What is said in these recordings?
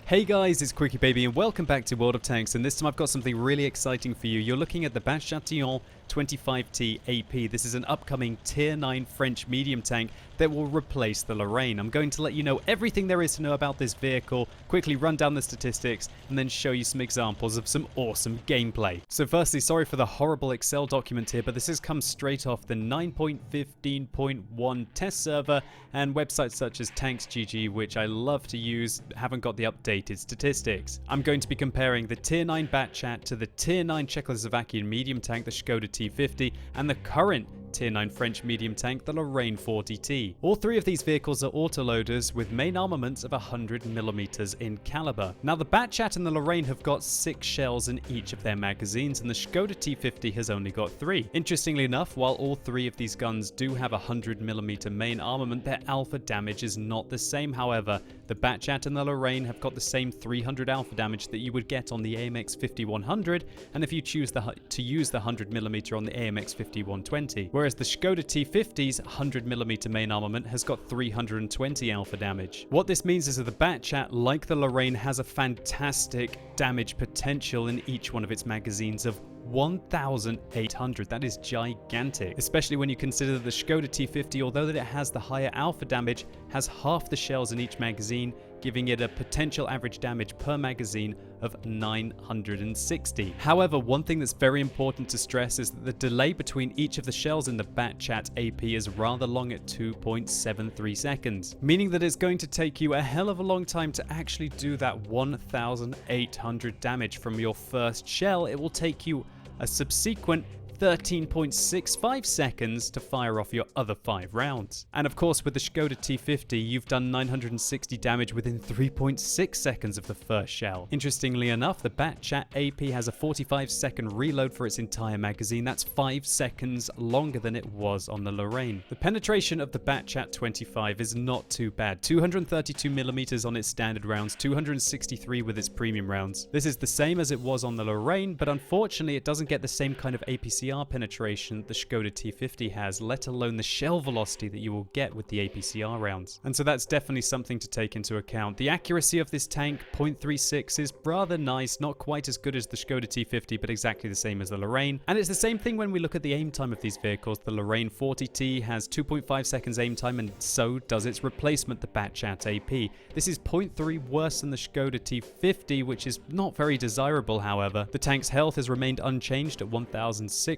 Hey guys, it's QuickyBaby and welcome back to World of Tanks, and this time I've got something really exciting for you. You're looking at the Chatillon 25T AP. This is an upcoming Tier 9 French medium tank that will replace the Lorraine. I'm going to let you know everything there is to know about this vehicle, quickly run down the statistics, and then show you some examples of some awesome gameplay. So firstly, sorry for the horrible Excel document here, but this has come straight off the 9.15.1 test server and websites such as TanksGG, which I love to use, haven't got the updated statistics. I'm going to be comparing the Tier 9 Batchat to the Tier 9 Czechoslovakian medium tank, the Skoda T50, and the current Tier 9 French medium tank, the Lorraine 40T. All three of these vehicles are autoloaders with main armaments of 100mm in caliber. Now the Batchat and the Lorraine have got 6 shells in each of their magazines, and the Skoda T50 has only got 3. Interestingly enough, while all three of these guns do have 100mm main armament, their alpha damage is not the same. However, the Batchat and the Lorraine have got the same 300 alpha damage that you would get on the AMX 5100, and if you choose to use the 100mm on the AMX 5120. Whereas the Skoda T50's 100mm main armament has got 320 alpha damage. What this means is that the Batchat, like the Lorraine, has a fantastic damage potential in each one of its magazines of 1,800. That is gigantic, especially when you consider that the Skoda T50, although that it has the higher alpha damage, has half the shells in each magazine, giving it a potential average damage per magazine of 960. However, one thing that's very important to stress is that the delay between each of the shells in the Batchat AP is rather long at 2.73 seconds, meaning that it's going to take you a hell of a long time to actually do that 1,800 damage from your first shell. It will take you a subsequent 13.65 seconds to fire off your other 5 rounds. And of course, with the Skoda T50, you've done 960 damage within 3.6 seconds of the first shell. Interestingly enough, the Batchat AP has a 45-second reload for its entire magazine. That's 5 seconds longer than it was on the Lorraine. The penetration of the Batchat 25 is not too bad. 232mm on its standard rounds, 263 with its premium rounds. This is the same as it was on the Lorraine, but unfortunately it doesn't get the same kind of APCR penetration the Skoda T50 has, let alone the shell velocity that you will get with the APCR rounds. And so that's definitely something to take into account. The accuracy of this tank, 0.36, is rather nice, not quite as good as the Skoda T50, but exactly the same as the Lorraine. And it's the same thing when we look at the aim time of these vehicles. The Lorraine 40T has 2.5 seconds aim time, and so does its replacement, the Batchat AP. This is 0.3 worse than the Skoda T50, which is not very desirable. However, the tank's health has remained unchanged at 1,600.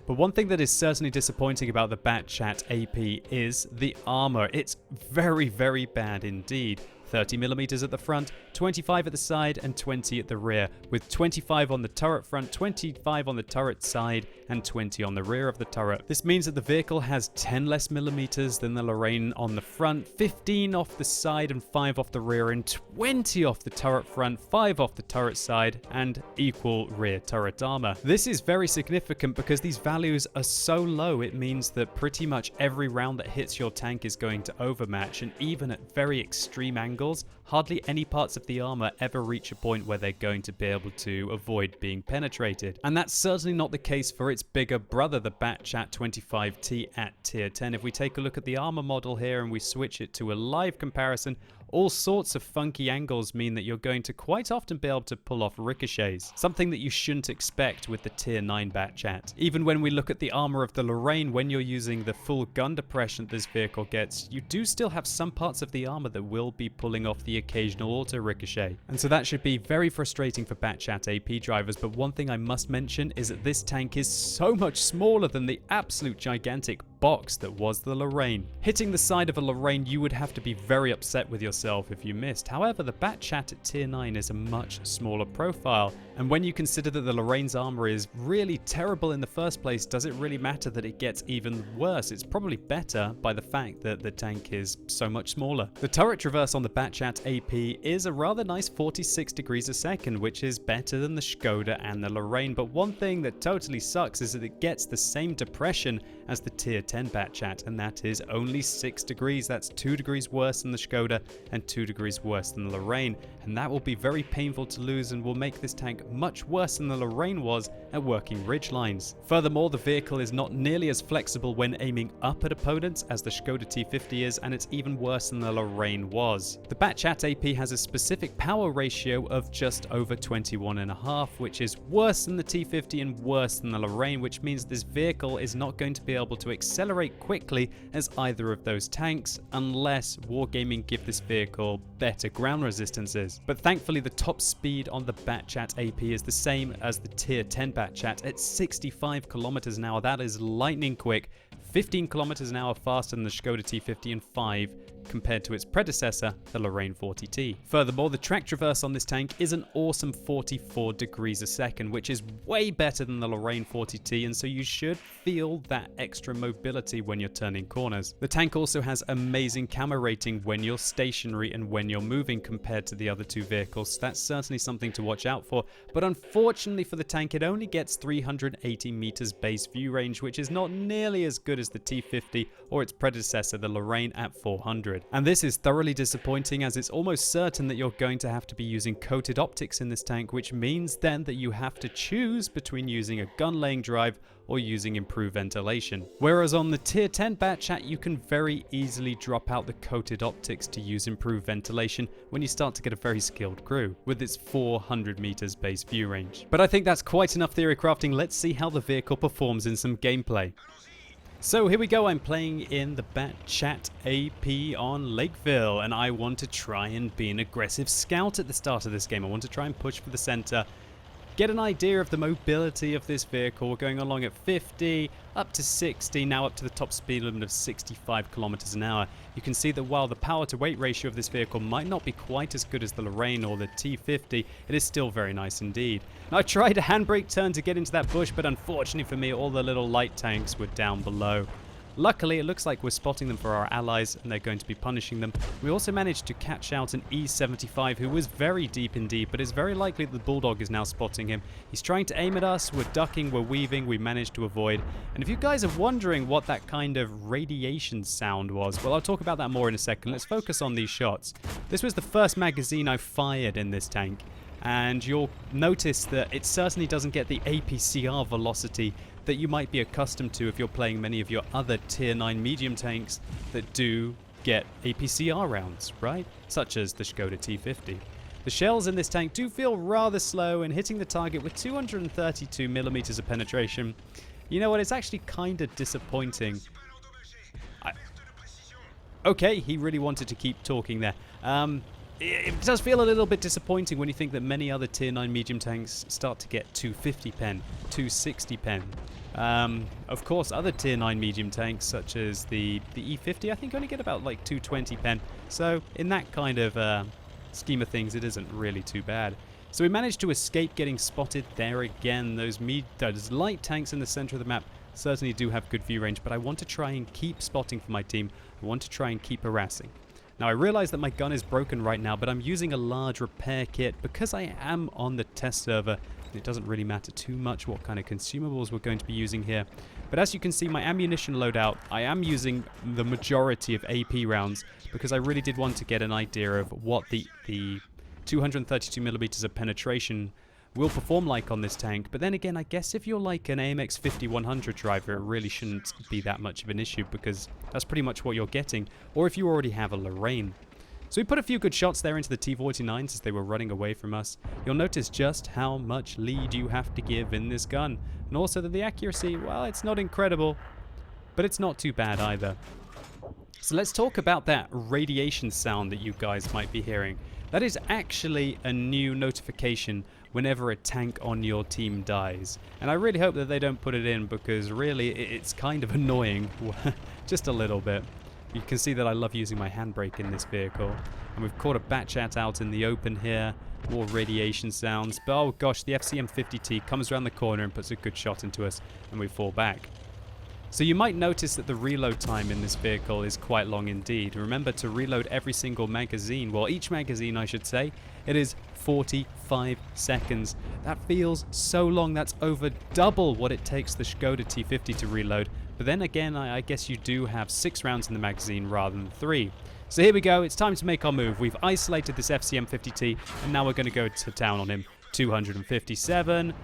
But one thing that is certainly disappointing about the Batchat AP is the armor. It's very, very bad indeed. 30mm at the front, 25 at the side, and 20 at the rear, with 25 on the turret front, 25 on the turret side, and 20 on the rear of the turret. This means that the vehicle has 10 less millimeters than the Lorraine on the front, 15 off the side and 5 off the rear, and 20 off the turret front, 5 off the turret side, and equal rear turret armor. This is very significant because these values are so low. It means that pretty much every round that hits your tank is going to overmatch, and even at very extreme angles, hardly any parts of the armor ever reach a point where they're going to be able to avoid being penetrated. And that's certainly not the case for its bigger brother, the Batchat 25T at tier 10. If we take a look at the armor model here and we switch it to a live comparison, all sorts of funky angles mean that you're going to quite often be able to pull off ricochets, something that you shouldn't expect with the Tier 9 Batchat. Even when we look at the armor of the Lorraine, when you're using the full gun depression this vehicle gets, you do still have some parts of the armor that will be pulling off the occasional auto ricochet. And so that should be very frustrating for Batchat AP drivers, but one thing I must mention is that this tank is so much smaller than the absolute gigantic box that was the Lorraine. Hitting the side of a Lorraine, you would have to be very upset with yourself if you missed. However, the Batchat at tier 9 is a much smaller profile, and when you consider that the Lorraine's armor is really terrible in the first place, does it really matter that it gets even worse? It's probably better by the fact that the tank is so much smaller. The turret traverse on the Batchat AP is a rather nice 46 degrees a second, which is better than the Skoda and the Lorraine, but one thing that totally sucks is that it gets the same depression as the tier 10 Batchat, and that is only 6 degrees. That's 2 degrees worse than the Skoda and 2 degrees worse than the Lorraine, and that will be very painful to lose and will make this tank much worse than the Lorraine was at working ridge lines. Furthermore, the vehicle is not nearly as flexible when aiming up at opponents as the Skoda T50 is, and it's even worse than the Lorraine was. The Batchat AP has a specific power ratio of just over 21.5, which is worse than the T50 and worse than the Lorraine, which means this vehicle is not going to be able to accelerate quickly as either of those tanks unless Wargaming give this vehicle better ground resistances. But thankfully the top speed on the Batchat AP is the same as the tier 10 Batchat at 65 kilometers an hour. That is lightning quick, 15 kilometers an hour faster than the Skoda T50 and 5 compared to its predecessor, the Lorraine 40T. Furthermore, the track traverse on this tank is an awesome 44 degrees a second, which is way better than the Lorraine 40T, and so you should feel that extra mobility when you're turning corners. The tank also has amazing camera rating when you're stationary and when you're moving compared to the other two vehicles. That's certainly something to watch out for, but unfortunately for the tank, it only gets 380 meters base view range, which is not nearly as good as the T50 or its predecessor, the Lorraine, at 400. And this is thoroughly disappointing, as it's almost certain that you're going to have to be using coated optics in this tank, which means then that you have to choose between using a gun laying drive or using improved ventilation. Whereas on the tier 10 Batchat, you can very easily drop out the coated optics to use improved ventilation when you start to get a very skilled crew with its 400 meters base view range. But I think that's quite enough theory crafting. Let's see how the vehicle performs in some gameplay. So here we go, I'm playing in the Batchat AP on Lakeville, and I want to try and be an aggressive scout at the start of this game. I want to try and push for the center, get an idea of the mobility of this vehicle. We're going along at 50, up to 60, now up to the top speed limit of 65 kilometers an hour. You can see that while the power to weight ratio of this vehicle might not be quite as good as the Lorraine or the T50, it is still very nice indeed. Now, I tried a handbrake turn to get into that bush, but unfortunately for me, all the little light tanks were down below. Luckily, it looks like we're spotting them for our allies, and they're going to be punishing them. We also managed to catch out an E75 who was very deep indeed, but it's very likely that the Bulldog is now spotting him. He's trying to aim at us, we're ducking, we're weaving, we managed to avoid. And if you guys are wondering what that kind of radiation sound was, well, I'll talk about that more in a second. Let's focus on these shots. This was the first magazine I fired in this tank, and you'll notice that it certainly doesn't get the APCR velocity that you might be accustomed to if you're playing many of your other tier 9 medium tanks that do get APCR rounds, right? Such as the Skoda T50. The shells in this tank do feel rather slow, and hitting the target with 232 millimeters of penetration, you know what, it's actually kind of disappointing. Okay, he really wanted to keep talking there. It does feel a little bit disappointing when you think that many other tier 9 medium tanks start to get 250 pen, 260 pen. Of course, other tier 9 medium tanks such as the E50 I think only get about like 220 pen. So in that kind of scheme of things, it isn't really too bad. So we managed to escape getting spotted there again. Those light tanks in the center of the map certainly do have good view range, but I want to try and keep spotting for my team. I want to try and keep harassing. Now, I realize that my gun is broken right now, but I'm using a large repair kit because I am on the test server. It doesn't really matter too much what kind of consumables we're going to be using here. But as you can see, my ammunition loadout, I am using the majority of AP rounds because I really did want to get an idea of what the 232 millimeters of penetration will perform like on this tank. But then again, I guess if you're like an AMX 50-100 driver, it really shouldn't be that much of an issue because that's pretty much what you're getting, or if you already have a Lorraine. So we put a few good shots there into the T-49s as they were running away from us. You'll notice just how much lead you have to give in this gun, and also that the accuracy, well, it's not incredible, but it's not too bad either. So let's talk about that radiation sound that you guys might be hearing. That is actually a new notification whenever a tank on your team dies. And I really hope that they don't put it in because really it's kind of annoying, just a little bit. You can see that I love using my handbrake in this vehicle. And we've caught a Batchat out in the open here. More radiation sounds. But oh gosh, the FCM50T comes around the corner and puts a good shot into us and we fall back. So you might notice that the reload time in this vehicle is quite long indeed. Remember to reload every single magazine, well each magazine I should say, it is 45 seconds. That feels so long, that's over double what it takes the Skoda T50 to reload. But then again, I guess you do have 6 rounds in the magazine rather than 3. So here we go, it's time to make our move. We've isolated this FCM50T and now we're going to go to town on him. 257,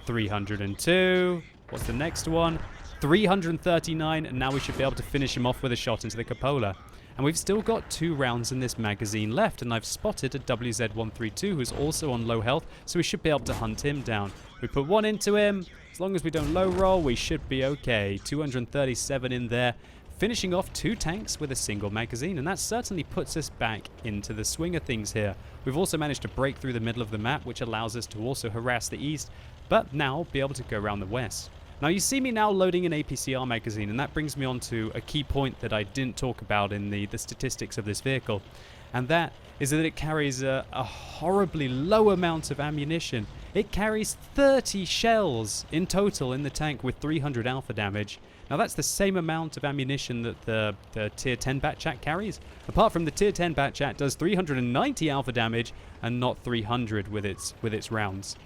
302. What's the next one? 339, and now we should be able to finish him off with a shot into the cupola. And we've still got 2 rounds in this magazine left, and I've spotted a WZ-132 who's also on low health, so we should be able to hunt him down. We put 1 into him. As long as we don't low roll, we should be okay. 237 in there, finishing off 2 tanks with a single magazine, and that certainly puts us back into the swing of things here. We've also managed to break through the middle of the map, which allows us to also harass the east, but now be able to go around the west. Now you see me now loading an APCR magazine, and that brings me on to a key point that I didn't talk about in the statistics of this vehicle, and that is that it carries a horribly low amount of ammunition. It carries 30 shells in total in the tank with 300 alpha damage. Now that's the same amount of ammunition that the tier 10 Batchat carries, apart from the tier 10 Batchat does 390 alpha damage and not 300 with its rounds.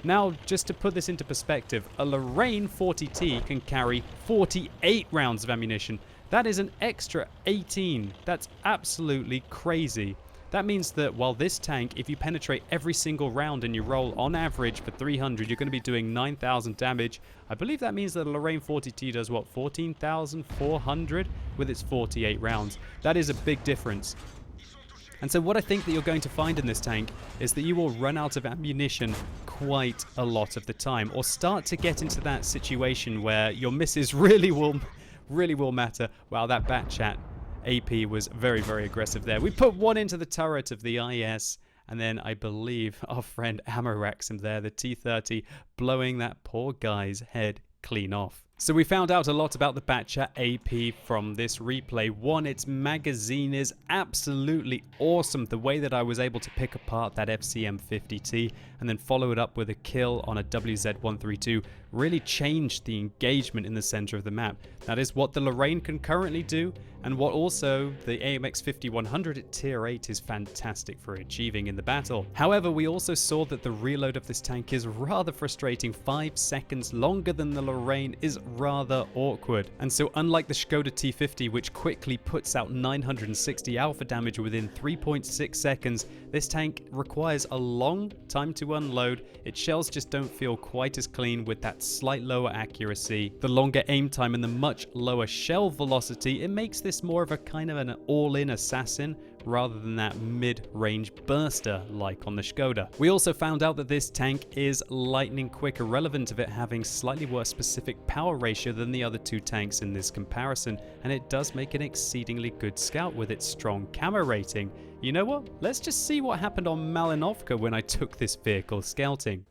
Now, just to put this into perspective, a Lorraine 40T can carry 48 rounds of ammunition. That is an extra 18. That's absolutely crazy. That means that while this tank, if you penetrate every single round and you roll on average for 300, you're going to be doing 9,000 damage. I believe that means that the Lorraine 40T does, what, 14,400 with its 48 rounds. That is a big difference. And so what I think that you're going to find in this tank is that you will run out of ammunition quite a lot of the time, or start to get into that situation where your misses really will matter. Wow, that Batchat AP was very, very aggressive there. We put 1 into the turret of the IS, and then I believe our friend Amorax him there, the T-30, blowing that poor guy's head clean off. So we found out a lot about the Batchat AP from this replay. 1, its magazine is absolutely awesome. The way that I was able to pick apart that FCM50T and then follow it up with a kill on a WZ-132 really changed the engagement in the center of the map. That is what the Lorraine can currently do, and what also the AMX-5100 at tier 8 is fantastic for achieving in the battle. However, we also saw that the reload of this tank is rather frustrating. 5 seconds longer than the Lorraine is rather awkward. And so unlike the Skoda T50, which quickly puts out 960 alpha damage within 3.6 seconds, this tank requires a long time to unload. Its shells just don't feel quite as clean with that slight lower accuracy, the longer aim time, and the much lower shell velocity. It makes this more of a kind of an all-in assassin rather than that mid-range burster like on the Skoda. We also found out that this tank is lightning quick, irrelevant of it having slightly worse specific power ratio than the other 2 tanks in this comparison, and it does make an exceedingly good scout with its strong camo rating. You know what? Let's just see what happened on Malinovka when I took this vehicle scouting.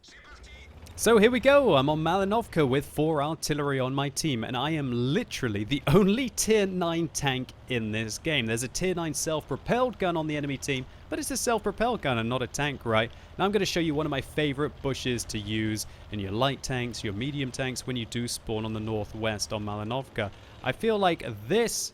So here we go, I'm on Malinovka with 4 artillery on my team, and I am literally the only tier 9 tank in this game. There's a tier 9 self-propelled gun on the enemy team, but it's a self-propelled gun and not a tank, right? Now I'm going to show you one of my favorite bushes to use in your light tanks, your medium tanks, when you do spawn on the northwest on Malinovka. I feel like this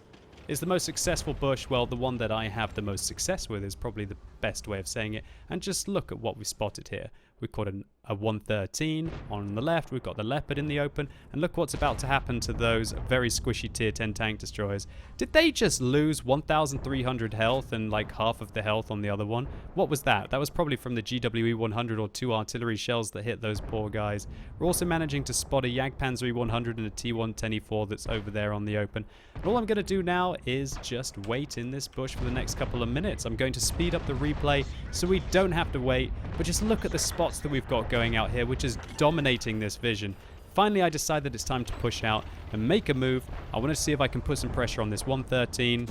is the most successful bush. Well, the one that I have the most success with is probably the best way of saying it. And just look at what we spotted here. We've got a 113 on the left. We've got the Leopard in the open. And look what's about to happen to those very squishy tier 10 tank destroyers. Did they just lose 1,300 health and like half of the health on the other one? What was that? That was probably from the GWE 100 or 2 artillery shells that hit those poor guys. We're also managing to spot a Jagdpanzer 100 and a T110E4 that's over there on the open. And all I'm going to do now is just wait in this bush for the next couple of minutes. I'm going to speed up the replay so we don't have to wait, but just look at the spots that we've got going out here, which is dominating this vision. Finally, I decide that it's time to push out and make a move. I want to see if I can put some pressure on this 113.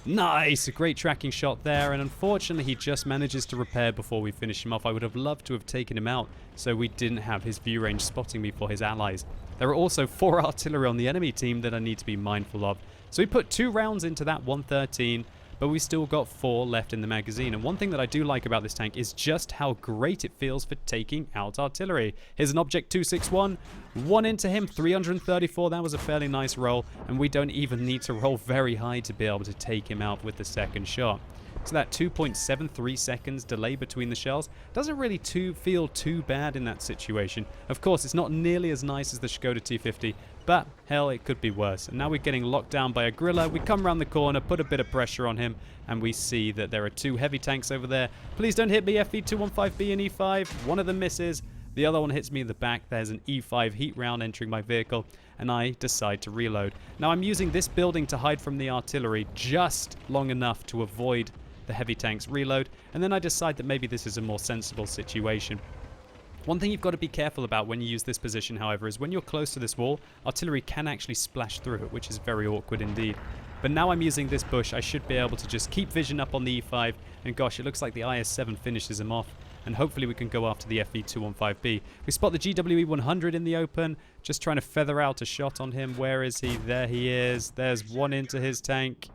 Nice! A great tracking shot there, and unfortunately he just manages to repair before we finish him off. I would have loved to have taken him out so we didn't have his view range spotting me for his allies. There are also 4 artillery on the enemy team that I need to be mindful of. So we put 2 rounds into that 113, but we still got 4 left in the magazine. And one thing that I do like about this tank is just how great it feels for taking out artillery. Here's an Object 261, 1 into him, 334. That was a fairly nice roll, and we don't even need to roll very high to be able to take him out with the second shot. So that 2.73 seconds delay between the shells doesn't really feel too bad in that situation. Of course, it's not nearly as nice as the Skoda T50, but hell, it could be worse. And now we're getting locked down by a Grilla. We come around the corner, put a bit of pressure on him, and we see that there are 2 heavy tanks over there. Please don't hit me, FV215B and E5. One of them misses, The other one hits me in the back. There's an E5 heat round entering my vehicle, and I decide to reload. Now I'm using this building to hide from the artillery just long enough to avoid the heavy tank's reload, and then I decide that maybe this is a more sensible situation. One thing you've got to be careful about when you use this position, however, is when you're close to this wall, artillery can actually splash through it, which is very awkward indeed. But now I'm using this bush, I should be able to just keep vision up on the E5, and gosh, it looks like the IS-7 finishes him off, and hopefully we can go after the FV-215B. We spot the GWE-100 in the open, just trying to feather out a shot on him. Where is he? There he is. There's one into his tank.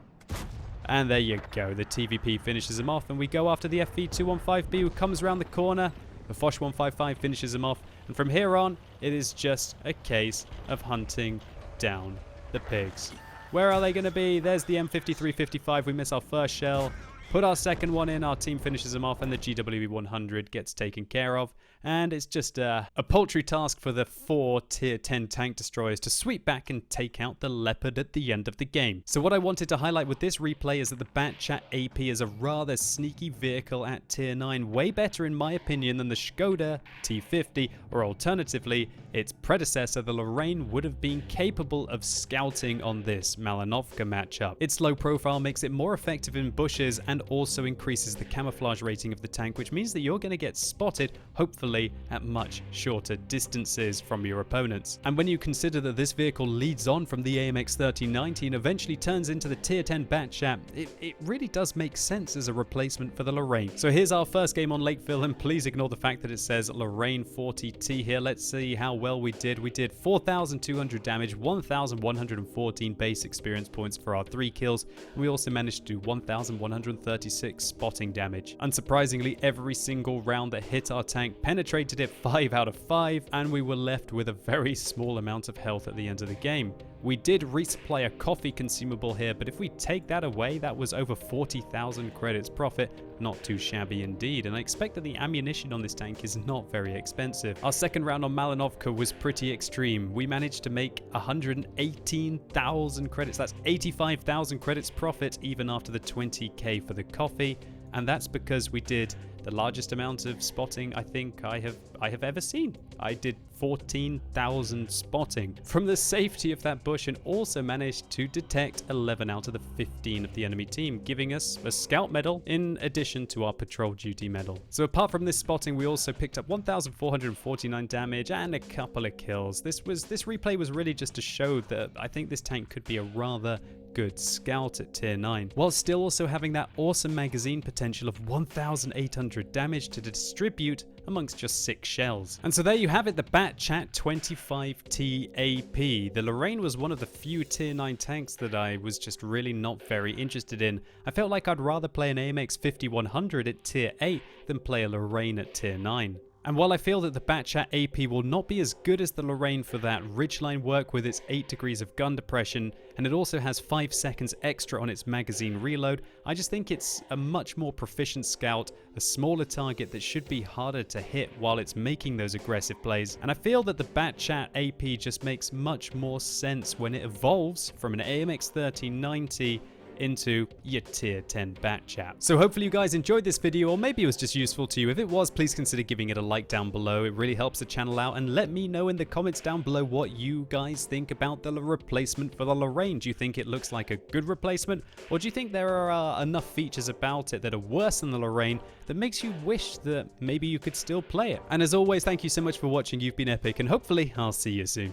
And there you go, the TVP finishes him off, and we go after the FV-215B, who comes around the corner. The Foch 155 finishes him off, and from here on, it is just a case of hunting down the pigs. Where are they going to be? There's the M5355. We miss our first shell. Put our second one in, our team finishes him off, and the GWE-100 gets taken care of. And it's just a paltry task for the 4 tier 10 tank destroyers to sweep back and take out the Leopard at the end of the game. So what I wanted to highlight with this replay is that the Batchat AP is a rather sneaky vehicle at tier 9, way better in my opinion than the Skoda T50, or alternatively, its predecessor, the Lorraine, would have been capable of scouting on this Malinovka matchup. Its low profile makes it more effective in bushes and also increases the camouflage rating of the tank, which means that you're going to get spotted, hopefully, at much shorter distances from your opponents. And when you consider that this vehicle leads on from the AMX 1390 and eventually turns into the tier 10 Batchat, it really does make sense as a replacement for the Lorraine. So here's our first game on Lakeville, and please ignore the fact that it says Lorraine 40T here. Let's see how well we did. We did 4,200 damage, 1,114 base experience points for our 3 kills, and we also managed to do 1,136 spotting damage. Unsurprisingly, every single round that hit our tank penetrated it 5 out of 5, and we were left with a very small amount of health at the end of the game. We did resupply a coffee consumable here, but if we take that away, that was over 40,000 credits profit. Not too shabby indeed, and I expect that the ammunition on this tank is not very expensive. Our second round on Malinovka was pretty extreme. We managed to make 118,000 credits. That's 85,000 credits profit even after the 20k for the coffee, and that's because we did the largest amount of spotting I think I have ever seen. I did 14,000 spotting from the safety of that bush, and also managed to detect 11 out of the 15 of the enemy team, giving us a scout medal in addition to our patrol duty medal. So apart from this spotting, we also picked up 1,449 damage and a couple of kills. This replay was really just to show that I think this tank could be a rather good scout at tier 9, while still also having that awesome magazine potential of 1,800 damage to distribute amongst just 6 shells. And so there you have it, the Batchat 25T AP. The Lorraine was one of the few tier 9 tanks that I was just really not very interested in. I felt like I'd rather play an AMX 5100 at tier 8 than play a Lorraine at tier 9. And while I feel that the Batchat AP will not be as good as the Lorraine for that ridgeline work with its 8 degrees of gun depression, and it also has 5 seconds extra on its magazine reload, I just think it's a much more proficient scout, a smaller target that should be harder to hit while it's making those aggressive plays. And I feel that the Batchat AP just makes much more sense when it evolves from an AMX 1390 into your tier 10 Batchat. So hopefully you guys enjoyed this video, or maybe it was just useful to you. If it was, please consider giving it a like down below. It really helps the channel out, and let me know in the comments down below what you guys think about the replacement for the Lorraine. Do you think it looks like a good replacement, or do you think there are enough features about it that are worse than the Lorraine that makes you wish that maybe you could still play it? And as always, thank you so much for watching. You've been epic, and hopefully I'll see you soon.